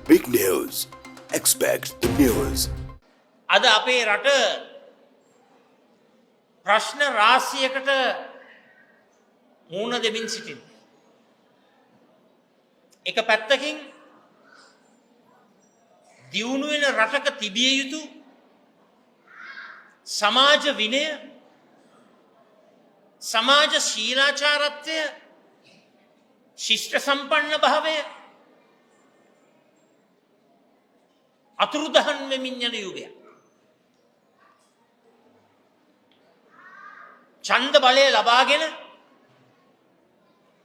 Big news. Expect the news. අද අපේ රට ප්‍රශ්න රාශියකට මුහුණ දෙමින් සිටින. එක පැත්තකින් දියුණු වෙන රටක තිබිය යුතු සමාජ විනය, සමාජ ශීලාචාරත්වය, ශිෂ්ට සම්පන්න භාවය අතුරුදහන් වෙමින් යන යුගයක්. ඡන්ද බලය ලබාගෙන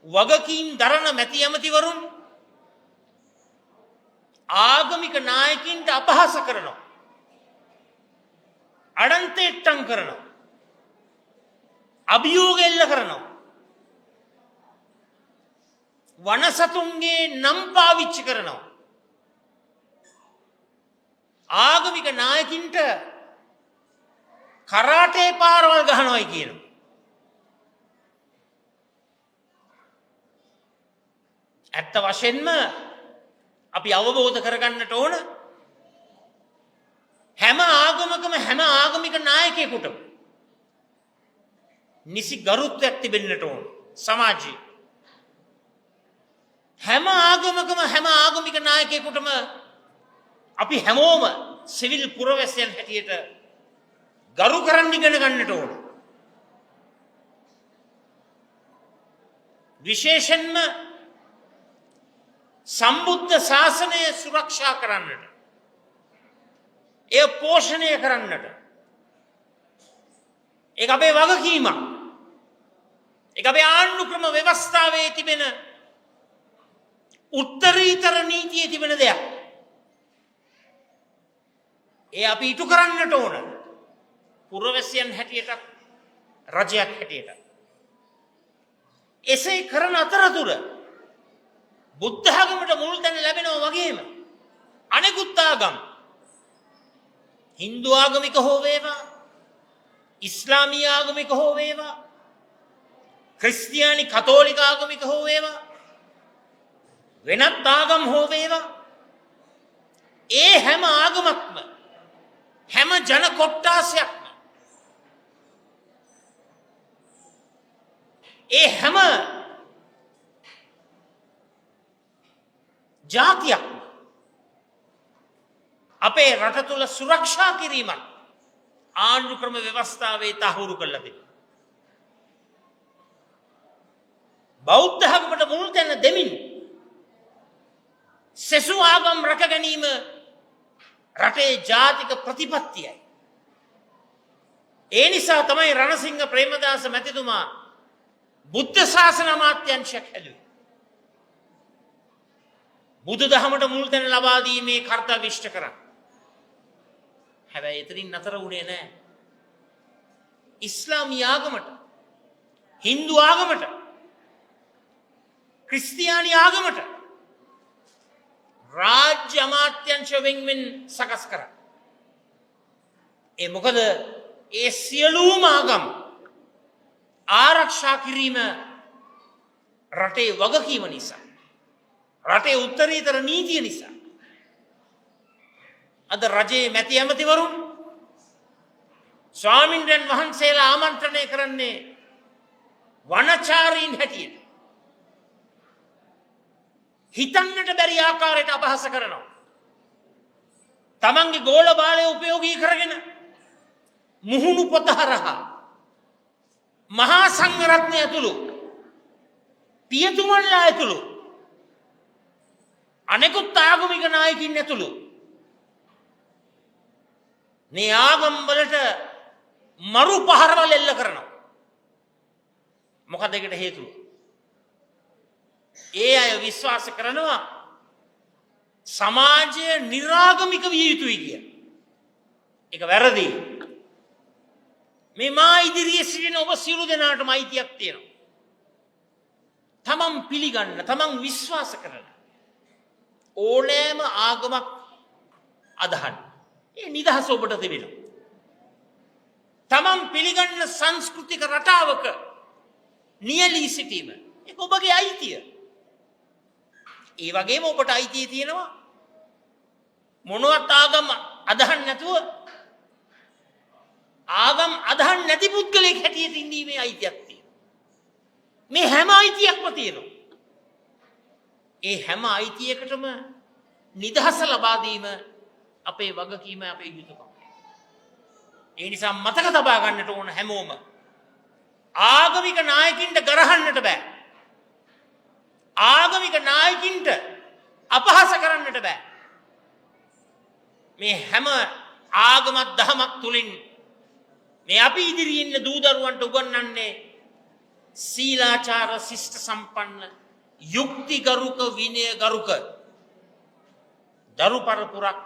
වගකීම් දරන මැති ඇමතිවරුන් ආගමික නායකින්ට අපහාස කරනවා, අඩන්තේට්ටම් කරනවා, අභියෝග එල්ල කරනවා, වනසතුන්ගේ නම් පාවිච්චි කරනවා, ආගමික නායකින්ට කරාටේ පාරවල් ගහනවායි කියනවා. ඇත්ත වශයෙන්ම අපි අවබෝධ කරගන්නට ඕන හැම ආගමකම හැම ආගමික නායකයෙකුටම නිසි ගරුත්වයක් තිබෙන්නට ඕන සමාජයේ. හැම ආගමකම හැම ආගමික නායකයෙකුටම අපි හැමෝම සිවිල් පුරවැසියන් හැටියට ගරු කරන්න ඉගෙන ගන්නට ඕන. විශේෂයෙන්ම සම්බුද්ධ ශාසනය සුරක්ෂා කරන්නට, එය පෝෂණය කරන්නට ඒක අපේ වගකීමක්. ඒක අපේ ආණ්ඩු ක්‍රම ව්‍යවස්ථාවේ තිබෙන උත්තරීතර නීතියේ තිබෙන දෙයක්. ඒ අපි ඉටු කරන්නට ඕන පුරවැසියන් හැටියට, රජයක් හැටියට. එසේ කරන අතරතුර බුද්ධ ආගමට මුල් තැන ලැබෙනවා වගේම අනෙකුත් ආගම්, හින්දු ආගමික හෝ වේවා, ඉස්ලාමීය ආගමික හෝ වේවා, ක්‍රිස්තියානි කතෝලික ආගමික හෝ වේවා, වෙනත් ආගම් හෝ වේවා, ඒ හැම ආගමක්ම හැම ජන කොට්ටාසයක්ම ඒ හැම ජාතියක්ම අපේ රට තුළ සුරක්ෂා කිරීමක් ආණ්ඩු ක්‍රම ව්‍යවස්ථාවේ තහවුරු කරලා තිබෙනවා. බෞද්ධ ධර්මයට මුල් තැන දෙමින් සෙසු ආගම් රැක ගැනීම රටේ ජාතික ප්‍රතිපත්තියයි. ඒ නිසා තමයි රණසිංහ ප්‍රේමදාස මැතිතුමා බුද්ධ ශාසන අමාත්‍යාංශයක් හැදුවේ. බුදු දහමට මුල් තැන ලබා දීමේ කර්තව්‍ය ඉෂ්ට කරා. හැබැයි එතනින් නතර වුණේ නැහැ. ඉස්ලාමීය ආගමට, හින්දු ආගමට, ක්‍රිස්තියානි ආගමට රාජ්‍ය අමාත්‍යාංශ වෙන්වෙන් සකස් කරා. ඒ මොකද ඒ සියලුම ආගම් ආරක්ෂා කිරීම රටේ වගකීම නිසා, රටේ උත්තරීතර නීතිය නිසා. අද රජයේ මැති ඇමතිවරුන් ස්වාමින්ද්‍රයන් වහන්සේලා ආමන්ත්‍රණය කරන්නේ වනචාරීන් හැටියට. හිතන්නට බැරි ආකාරයට අපහාස කරනවා. තමන්ගේ ගෝල බාලය උපයෝගී කරගෙන මුහුණු පොත හරහා මහා සංඝරත්නය ඇතුළු පියතුමන්ලා ඇතුළු අනෙකුත් ආගමික නායකින් ඇතුළු මේ ආගම් වලට මරු පහරවල් එල්ල කරනවා. මොකද ඒකට හේතුව? ඒ අය විශ්වාස කරනවා සමාජය නිරාගමික විය යුතුයි කිය. ඒක වැරදි. මේ මා ඉදිරියේ සිටින ඔබ සියලු දෙනාටම අයිතියක් තියෙනවා. තමන් පිළිගන්න, තමන් විශ්වාස කරන ඕනෑම ආගමක් අදහන්න. ඒ නිදහස ඔබට තිබෙනවා. තමන් පිළිගන්න සංස්කෘතික රටාවක නියැලී සිටීම ඒක ඔබගේ අයිතිය. ඒ වගේම ඔබට අයිතිය තියෙනවා මොනවත් ආගම අදහන් නැතුව ආගම් අදහන් නැති පුද්ගලයෙක් හැටියට ඉඳීමේ අයිතියක් තියෙනවා. මේ හැම අයිතියක්ම තියෙනවා. ඒ හැම අයිතියකටම නිදහස ලබා දීම අපේ වගකීම අපේ යුතුයකම. ඒ නිසා මතක තබා ගන්නට ඕන හැමෝම ආගමික නායකින්ට ගරහන්නට බෑ. ආගමික නායකින්ට අපහාස කරන්නට බෑ. මේ හැම ආගමක් දහමක් තුලින් මේ අපි ඉදිරියේ ඉන්න දූ දරුවන්ට උගන්වන්නේ සීලාචාර ශිෂ්ට සම්පන්න යුක්තිගරුක විනයගරුක දරු පරපුරක්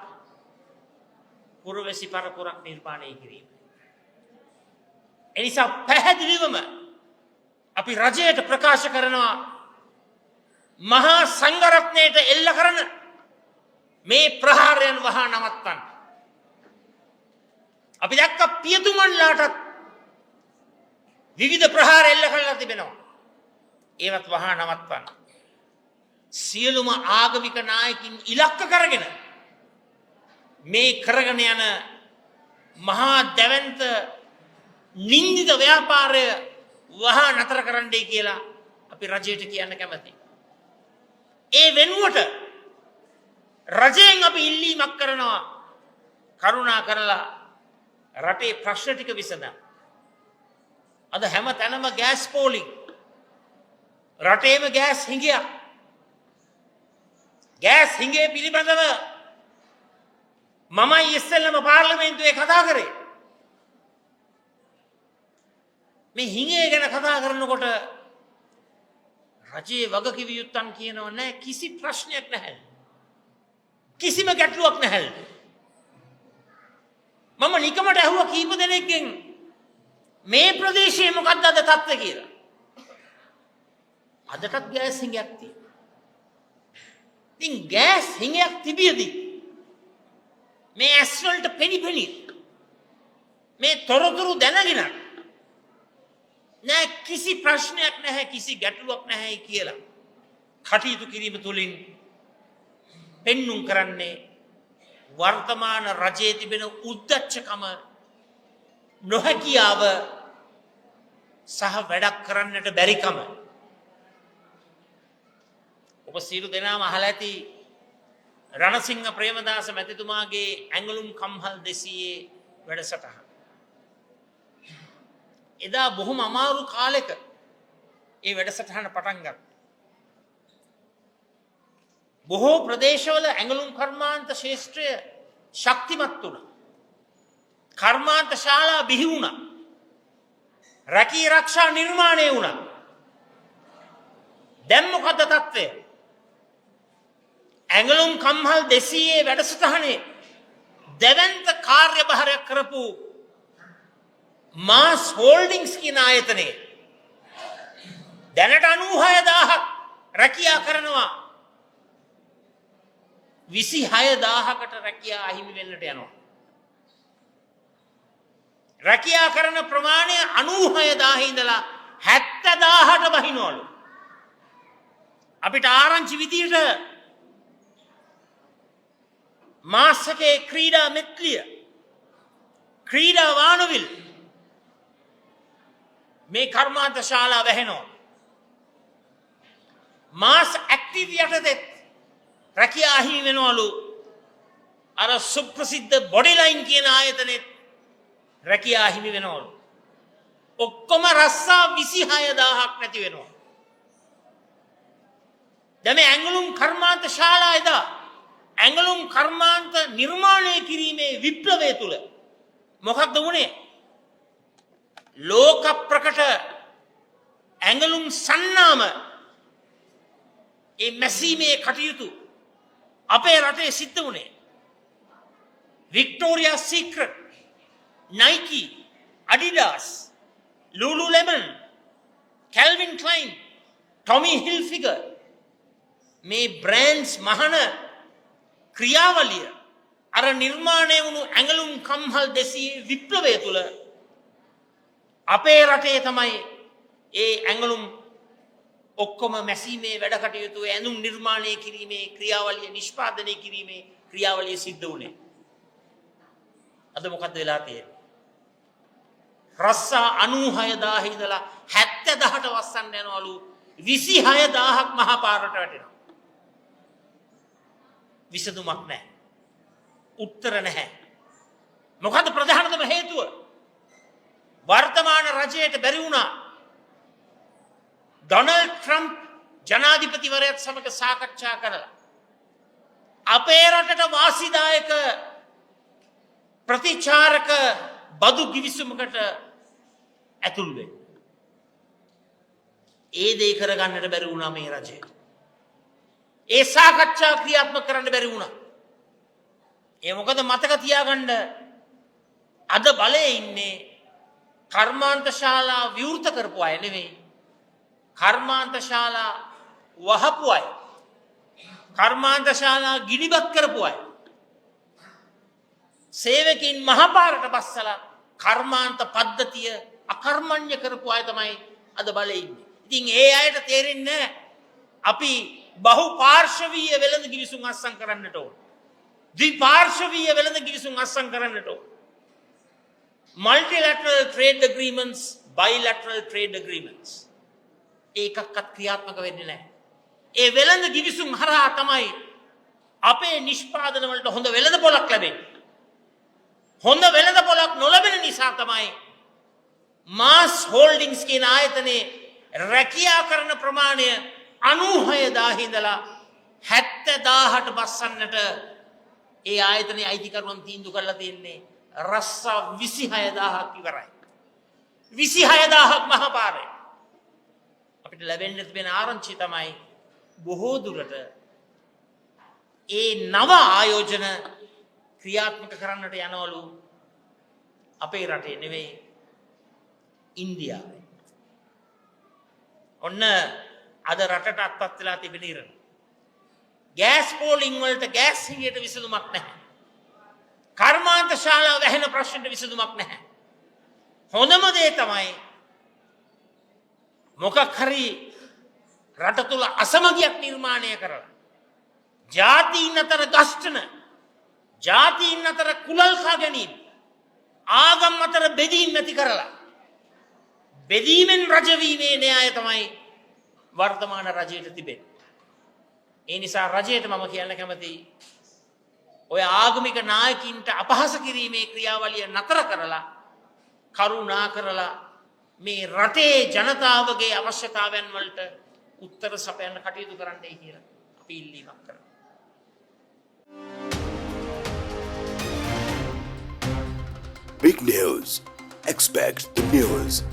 පුරවැසි පරපුරක් නිර්මාණය කිරීම. එනිසා පැහැදිලිවම අපි රජයට ප්‍රකාශ කරනවා මහා සංඝරත්නයට එල්ල කරන මේ ප්‍රහාරයන් වහා නවත්තන්න. අපි දැක්ක පියතුමන්ලාටත් විවිධ ප්‍රහාර එල්ල කරලා තිබෙනවා. ඒවත් වහා නවත්තන්න. සියලුම ආගමික නායකින් ඉලක්ක කරගෙන මේ කරගෙන යන මහා දැවැන්ත නින්දිත ව්‍යාපාරය වහා නතර කරන්නයි කියලා අපි රජයට කියන්න කැමතියි. ඒ වෙනුවට රජයෙන් අපි ඉල්ලීමක් කරනවා කරුණා කරලා රටේ ප්‍රශ්න ටික විසඳන්න. අද හැම තැනම ගෑස් පෝලිං රටේම ගෑස් හිඟයක්. ගෑස් හිඟේ පිළිබඳව මමයි ඉස්සෙල්ලම පාර්ලිමේන්තුවේ කතා කරේ. මේ හිඟේ ගැන කතා කරනකොට රජයේ වගකිව යුත්තන් කියනවා නෑ කිසි ප්‍රශ්නයක් නැහැ. කිසිම ගැටලුවක් නැහැ. මම නිකමට ඇහුවා කීප දෙනෙක්ගෙන් මේ ප්‍රදේශයේ මොකක්ද අද තත්ත්වය කියලා. අදටත් ගෑස් හිඟයක් තියෙනවා. ඉතින් ගෑස් හිඟයක් තිබියදී මේ ඇස් වලට පෙනි මේ තොරතුරු දැනගෙන නෑ කිසි ප්‍රශ්නයක් නැහැ කිසි ගැටලුවක් නැහැ කියලා කටයුතු කිරීම තුළින් පෙන්눔 කරන්නේ වර්තමාන රජයේ තිබෙන උද්දච්චකම නොහැකියාව සහ වැඩක් කරන්නට බැරිකම. ඔබ සියලු දෙනාම අහලා ඇති රණසිංහ ප්‍රේමදාස මැතිතුමාගේ ඇඟලුම් කම්හල් 200 වැඩසටහන. එදා බොහොම අමාරු කාලෙක ඒ වැඩසටහන පටන් ගත්තා. බොහෝ ප්‍රදේශවල ඇඟලුම් කර්මාන්ත ශාස්ත්‍රය ශක්තිමත් වුණා. කර්මාන්ත ශාලා බිහි වුණා. රැකී ආරක්ෂා නිර්මාණය වුණා. දැන් මොකද තත්ත්වය? ඇඟලුම් කම්හල් 200 වැඩසටහනේ දෙවන්ත කාර්යභාරයක් කරපු මාස් හෝල්ඩින්ග්ස් කියන ආයතනයේ දැනට 96000ක් රැකියා කරනවා. 26000කට රැකියා අහිමි වෙන්නට යනවා. රැකියා කරන ප්‍රමාණය 96000 ඉඳලා 70000ට බහිනවලු. අපිට ආරංචි විදියට මාසකේ ක්‍රීඩා මෙත්ලිය ක්‍රීඩා වානවිල් මේ කර්මාන්ත ශාලා වැහෙනවා. මාස් ඇක්ටිව් යටතේ රැකියා අහිමි වෙනවලු. අර සුප්‍රසිද්ධ බොඩි ලයින් කියන ආයතනෙත් රැකියා අහිමි වෙනවලු. ඔක්කොම රස්සා 26000ක් නැති වෙනවා. දැන් මේ ඇඟලුම් කර්මාන්ත ශාලා එදා ඇඟලුම් කර්මාන්ත නිර්මාණය කිරීමේ විප්ලවය තුල මොකක්ද වුනේ? ලෝක ප්‍රකට ඇඟලුම් සන්නාම ඒ මැසීමේ කටයුතු අපේ රටේ සිද්ධ වුණේ. වික්ටෝරියා සීක්‍රට්, නයිකි, අඩිඩාස්, ලූලුලෙමන්, කැල්වින් ක්ලයින්, ටොමි හිල්ෆිගර් මේ බ්‍රෑන්ඩ්ස් මහන ක්‍රියාවලිය අර නිර්මාණය වුණු ඇඟලුම් කම්හල් 200 විප්ලවය තුල අපේ රටේ තමයි ඒ ඇඟලුම් ඔක්කොම මැසීමේ වැඩ කටයුතු ඇඳුම් නිර්මාණය කිරීමේ ක්‍රියාවලිය නිෂ්පාදනය කිරීමේ ක්‍රියාවලිය සිද්ධ වුණේ. අද මොකද්ද වෙලා තියෙන්නේ? රස්සා 96000 ඉඳලා 70000ට වස්සන්න යනවලු 26000ක් මහා පාරට වැටෙනවා. විසඳුමක් නැහැ. උත්තර නැහැ. මොකද ප්‍රධානතම හේතුව? වර්තමාන රජයට බැරි වුණා ඩොනල්ඩ් ට්‍රම්ප් ජනාධිපතිවරයාත් සමග සාකච්ඡා කරලා අපේ රටට වාසිදායක ප්‍රතිචාරක බදු ගිවිසුමකට ඇතුල් වෙන්න. ඒ දේ කරගන්නට බැරි වුණා මේ රජයට. ඒ සාකච්ඡා ක්‍රියාත්මක කරන්න බැරි වුණා. ඒ මොකද මතක තියාගන්න අද බලයේ ඉන්නේ කර්මාන්ත ශාලා විවෘත කරපු අය නෙවෙයි. කර්මාන්ත ශාලා වහපු අය. කර්මාන්ත ශාලා ගිනිබත් කරපු අය. සේවකින් මහපාරට බස්සලා කර්මාන්ත පද්ධතිය අකර්මණ්‍ය කරපු අය තමයි අද බලයේ ඉන්නේ. ඉතින් ඒ අයට තේරෙන්නේ අපි බහුපාර්ශවීය වෙළඳ කිවිසුම් අත්සන් කරන්නට ඕන. ද්විපාර්ශවීය වෙළඳ කිවිසුම් අත්සන් කරන්නට ඕන. multilateral trade agreements, bilateral trade agreements. ඒකක්වත් ක්‍රියාත්මක වෙන්නේ නැහැ. ඒ වෙළඳ කිවිසුම් හරහා තමයි අපේ නිෂ්පාදන වලට හොඳ වෙළඳ පොලක් ලැබෙන්නේ. හොඳ වෙළඳ පොලක් නොලැබෙන නිසා තමයි මාස් හෝල්ඩින්ග්ස් කියන ආයතනයේ රැකියා කරන ප්‍රමාණය 96000 ඉඳලා 70000ට බස්සන්නට ඒ ආයතනයේ අයිතිකරුවන් තීන්දුව කරලා තියෙන්නේ රස්සා 26000ක් ඉවරයි. 26000ක් මහපාරේ. අපිට ලැබෙන්න තිබෙන ආරංචිය තමයි බොහෝ දුරට ඒ නව ආයෝජන ක්‍රියාත්මක කරන්නට යනවලු අපේ රටේ නෙවෙයි ඉන්දියාවේ. ඔන්න අද රටට අත්පත් වෙලා තිබෙන ඉරණ. ගෑස් පෝලිං වලට ගෑස් හිමියට විසඳුමක් නැහැ. කර්මාන්ත ශාලා වැහෙන ප්‍රශ්නෙට විසඳුමක් නැහැ. හොඳම දේ තමයි මොකක් හරි රට තුල අසමගියක් නිර්මාණය කරලා ජාතීන් අතර ගස්ඨන, ජාතීන් අතර කුලල් කා ගැනීම, ආගම් අතර බෙදීම් ඇති කරලා බෙදීමෙන් රජවීමේ න්‍යාය තමයි වර්තමාන රජයට තිබෙන්නේ. ඒ නිසා රජයට මම කියන්න කැමතියි ඔය ආගමික නායකින්ට අපහාස කිරීමේ ක්‍රියාවලිය නතර කරලා කරුණා කරලා මේ රටේ ජනතාවගේ අවශ්‍යතාවයන් වලට උත්තර සපයන්න කටයුතු කරන්නයි කියලා අපි ඉල්ලීමක් කරනවා. Big news. Expect the news.